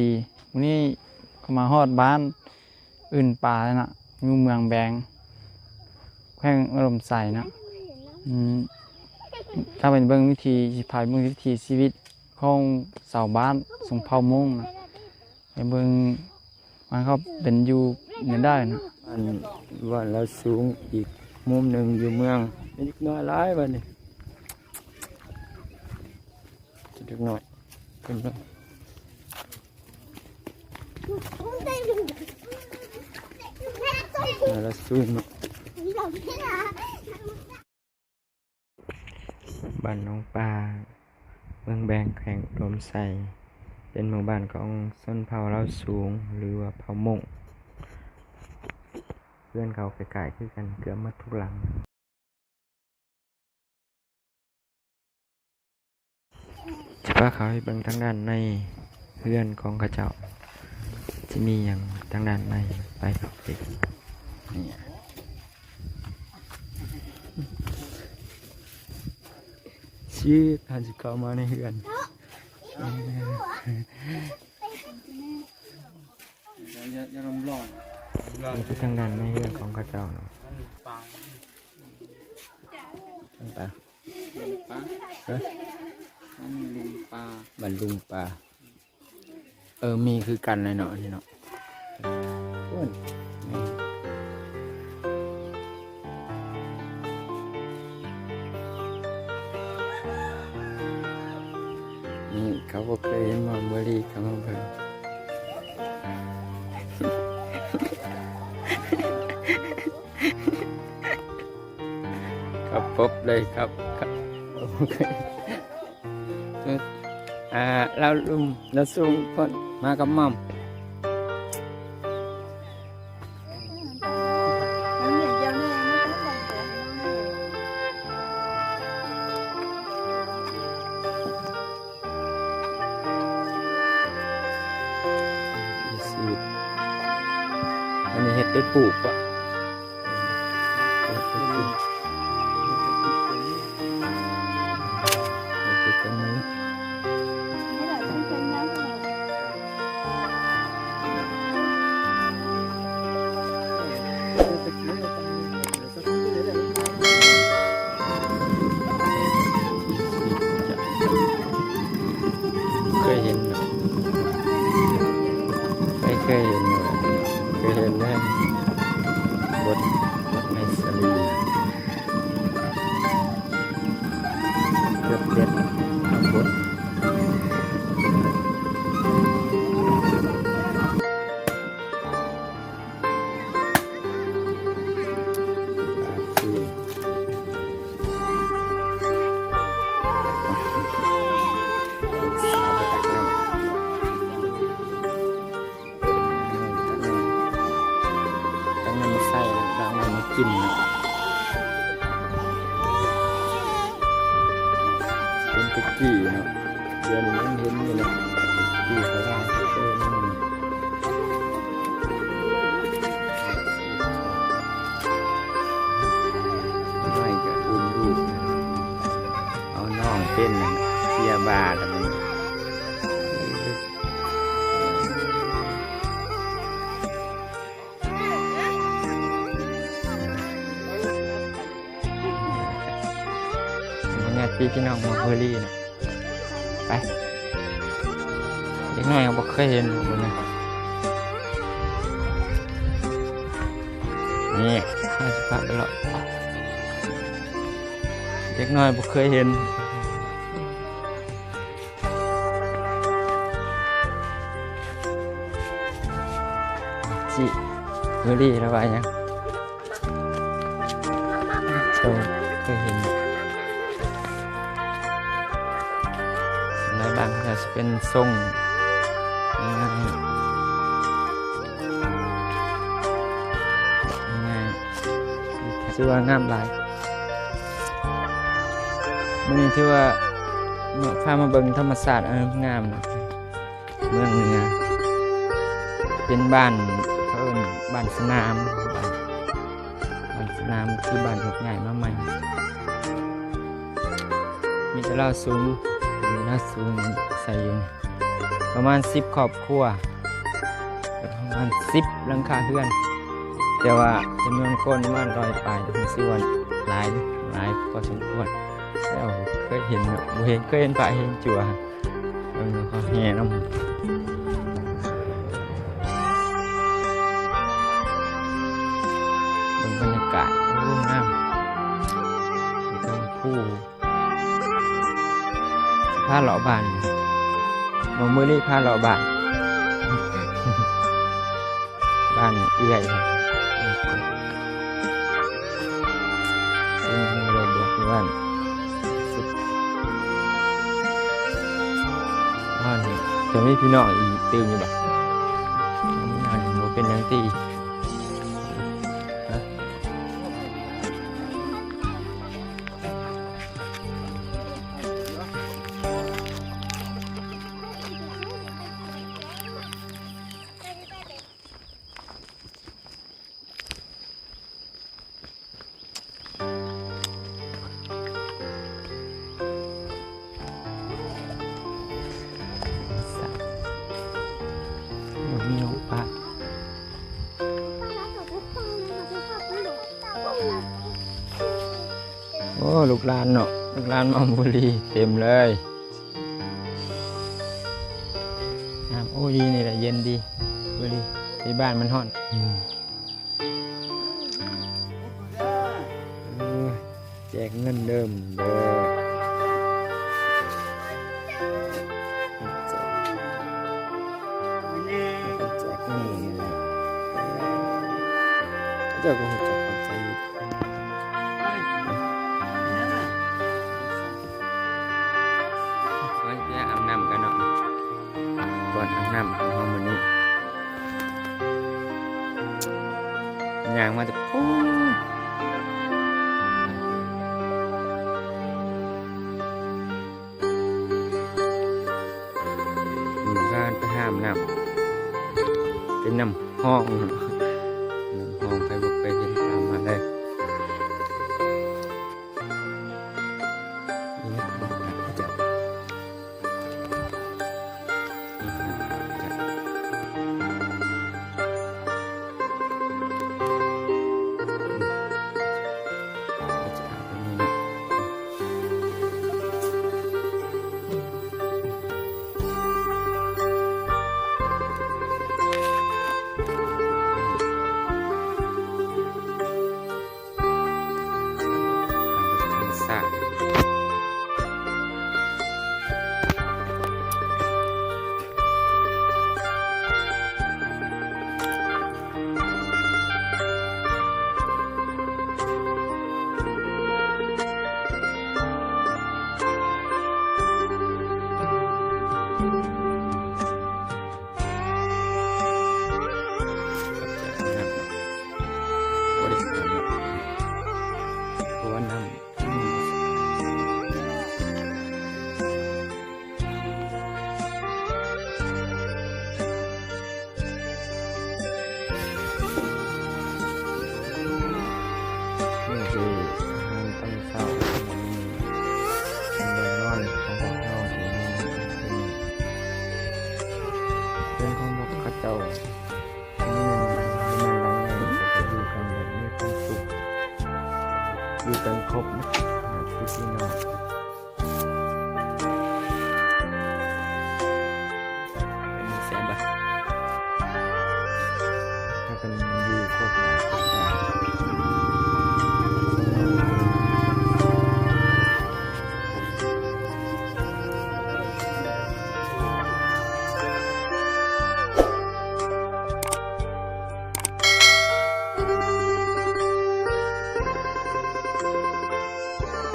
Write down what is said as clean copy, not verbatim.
ดีวันนี้เขามาฮอดบ้านอื่นป่าแล้วนะอยู่เมืองแบงแขวงอารมณ์ใส่นะถ้าเป็นเบื้องวิธีพายเบื้องวิธีชีวิตของชาวบ้านสงเผ่ามงนะในเบื้องมันเขาเป็นอยู่เนี่ยได้นะว่าเราสูงอีกมุมหนึ่งอยู่เมืองนิดน้อยร้ายวันนี้จะเล็กน้อยขึ้นไปเราสูงบ้านน้องปลาเมืองแบงแข่งลมใส่เป็นหมู่บ้านของชนเผ่าเราสูงหรือว่าเผ่ามงเพื่อนเขาไกลๆคือกันเกือบหมดทุกหลังจะพาเขาให้เบิ่งทางด้านในเพื่อนของเขาเจ้าจะมีอย่างทางด้านในไปกับเด็กชื่อทานสิเข้ามาในเฮือนอย่าลมร้อน นี่คือทางด้านในเฮือนของเขาเจ้าเนาะปลาบันลุงปลามีคือกันเลยเนาะนี่เนาะนี่เขาบอกเคยเห็นมอนเบอรี่เขามาเพิ่งครับพบเลยครับโอเคเราลุงเราสูงคนมากับม่อมอันนี้เห็ดได้ปลูกปะเคยเห็นไม่เคยเห็นเคยเห็นแน่บทในสลีเกือบเด็ดบทกินนะเป็นกุกกี้เนาะเดี๋ยวนี้เห็นนี่แหละกี้เขาได้ไม่ก็อุ่นรูปเอาน้องเป็นเสียบาทอะไรพี่น้องมาเบอร์รี่นะไปเด็กน้อยบอกเคยเห็นหมดเลยนี่ข้าจะพาไปหรอกเด็กน้อยบอกเคยเห็นจิเบอร์รี่ระบายยังเคยเห็นบางก็จะเป็นทรงง่ายชื่อว่างามหลายมันนี่ที่ว่าพามาเบิ่งธรรมศาสตร์งามนะเมืองเหนือเป็นบ้านเขาเอิ้นบ้านสนามบ้านสนามคือบ้านหกใหญ่มาใหม่มีแต่เราสูงมีหน้าสูงใส่อยู่ ประมาณ10ครอบครัวประมาณ10หลังคาเรือนแต่ว่าจำนวนคนประมาณ100ปลายผมสิว่าหลายพอสมควรแล้วเคยเห็นบ่เห็นเคยเห็นปลาเห็นจั่วเขาแห่น้ำบรรยากาศงามอยู่ตรงคู่ผ้าเหล่าบานมือนี่ผ้าเหล่าบานบ้านเอื้อยครับซึ่งเลยบอกว่าจะไม่พี่น้องอีกตื่นอยู่บ่งานมันเป็นยังตีมีน้องปลาโอ้ลูกหลานเนาะลูกหลานมาบุรีเต็มเลยน้ำโอ้ดีนี่แหละเย็นดีบุรีที่บ้านมันฮ้อนแจกเงินเดิมเด้อเจ้าก็หัวใจความใจอยู่ก็จะอาบน้ำกันเนาะก่อนอาบน้ำของเราวันนี้ยางมาจะปูอยู่การไปห้ามน้ำเป็นน้ำห้องมองไปบุกไปเห็นตามมาเลยนี่นะจับเจ้า